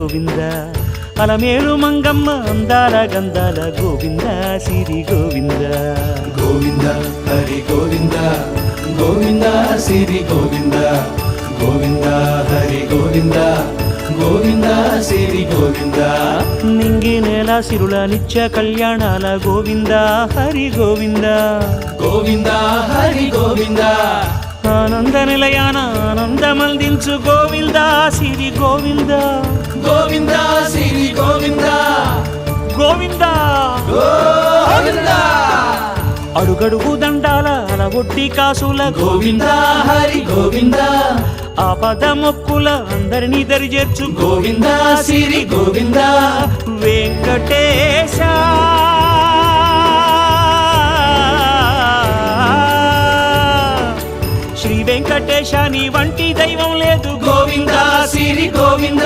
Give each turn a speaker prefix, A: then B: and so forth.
A: గోవింద అలమేలు మంగమ్మ అందాల గంధాల గోవింద సిరి గోవింద
B: గోవింద హరి గోవింద గోవింద సిరి గోవింద గోవింద హరి గోవింద గోవింద సిరి గోవింద
A: నింగి నేల సిరుల నిత్య కళ్యాణాల గోవింద హరి గోవింద
B: గోవింద హరి గోవింద
A: ఆనంద నిలయాన ఆనందమందించు గోవింద సిరి గోవింద
B: గోవింద సిరి గోవింద
A: గోవింద
B: గోవింద
A: అడుగడుగు దండాల అలవొడ్డి కాసుల
B: గోవింద హరి గోవింద
A: ఆపద మొక్కుల అందరినీ దరిచేర్చు
B: గోవింద సిరి గోవింద
A: వెంకటేశ శ్రీ వెంకటేశ నీ వంటి దైవం లేదు
B: గోవింద సిరి గోవింద